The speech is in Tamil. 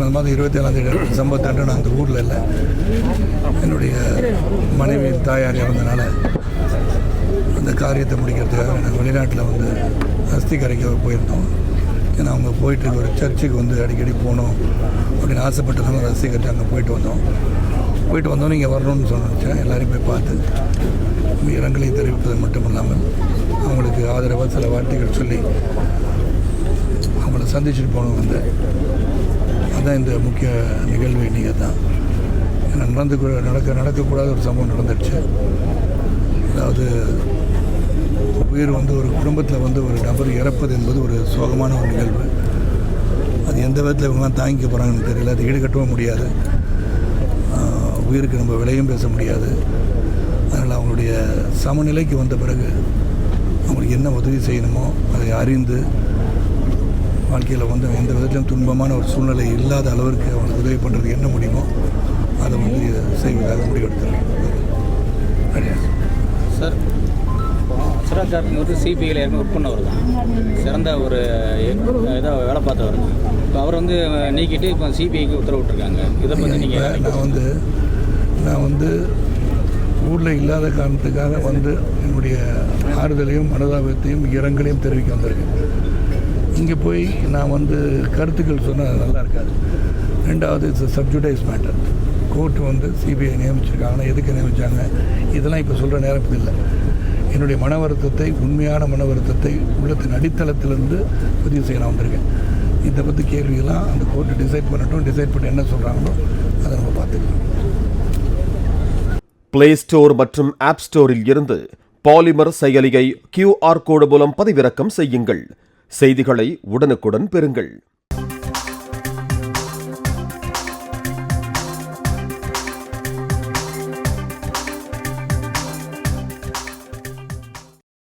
கடந்த மாதம் 27ஆம் சம்பவத்தன்று நான் அந்த ஊரில் இல்லை. என்னுடைய மனைவி தாயார் இறந்தனால அந்த காரியத்தை முடிக்கிறதுக்காக நாங்கள் வெளிநாட்டில் வந்து அஸ்தி கரைக்க போயிருந்தோம். ஏன்னா அவங்க போயிட்டு ஒரு சர்ச்சுக்கு வந்து அடிக்கடி போகணும் அப்படின்னு ஆசைப்பட்டதுனால ஒரு அஸ்தி கரைச்சி அங்கே போயிட்டு வந்தோம். இங்கே வரணும்னு சொன்னேன். எல்லாரையும் போய் பார்த்து இரங்கலை தெரிவிப்பது மட்டும் இல்லாமல் அவங்களுக்கு ஆதரவாக சில வார்த்தைகள் சொல்லி அவங்கள சந்திச்சுட்டு போகணும் வந்து. அதுதான் இந்த முக்கிய நிகழ்வு. இன்றைக்கி தான் ஏன்னா நடக்கக்கூடாத ஒரு சம்பவம் நடந்துடுச்சு. அதாவது உயிர் வந்து ஒரு குடும்பத்தில் வந்து ஒரு நபர் இறப்பது என்பது ஒரு சோகமான ஒரு நிகழ்வு. அது எந்த விதத்தில் இவங்களாம் தாங்கிக்க போகிறாங்கன்னு தெரியல. அது ஈடுகட்டவும் முடியாது. உயிருக்கு நம்ம விலையும் பேச முடியாது. அதனால் அவங்களுடைய சமநிலைக்கு வந்த பிறகு அவங்களுக்கு என்ன உதவி செய்யணுமோ அதை அறிந்து வாழ்க்கையில் வந்து எந்த விதத்திலும் துன்பமான ஒரு சூழ்நிலை இல்லாத அளவிற்கு அவங்களுக்கு உதவி பண்ணுறது என்ன முடியுமோ அதை வந்து செய்வதாக முடிவெடுத்துருக்கேன். சார், சிராஜ் கார்த்திக் வந்து சிபிஐயில் ஏற்கனவே ஒர்க் பண்ணவர் தான், சிறந்த ஒரு ஏதோ வேலை பார்த்தவர் தான். இப்போ அவர் வந்து நீக்கிட்டு இப்போ சிபிஐக்கு உத்தரவிட்டிருக்காங்க. இதை பற்றி நீங்கள் நான் வந்து ஊரில் இல்லாத காரணத்துக்காக வந்து என்னுடைய ஆறுதலையும் மனதாபத்தையும் இரங்கலையும் தெரிவிக்க வந்திருக்கேன். இங்கே போய் நான் வந்து கருத்துக்கள் சொன்னால் நல்லா இருக்காது. ரெண்டாவது இட்ஸ் சப்ஜுடைஸ் மேட்டர். கோர்ட்டு வந்து சிபிஐ நியமிச்சிருக்காங்கன்னா எதுக்கு நியமித்தாங்க இதெல்லாம் இப்போ சொல்கிற நேரம் இல்லை. என்னுடைய மன வருத்தத்தை, உண்மையான மன வருத்தத்தை உள்ளத்தின் அடித்தளத்திலிருந்து பதிவு செய்ய நான் வந்திருக்கேன். இதை பற்றி கேள்வியெல்லாம் அந்த கோர்ட்டு டிசைட் பண்ணி என்ன சொல்கிறாங்களோ அதை நம்ம பார்த்துக்கலாம். பிளே ஸ்டோர் மற்றும் ஆப் ஸ்டோரில் இருந்து பாலிமர் செயலியை QR கோடு மூலம் பதிவிறக்கம் செய்யுங்கள். செய்திகளை உடனுக்குடன் பெறுங்கள்.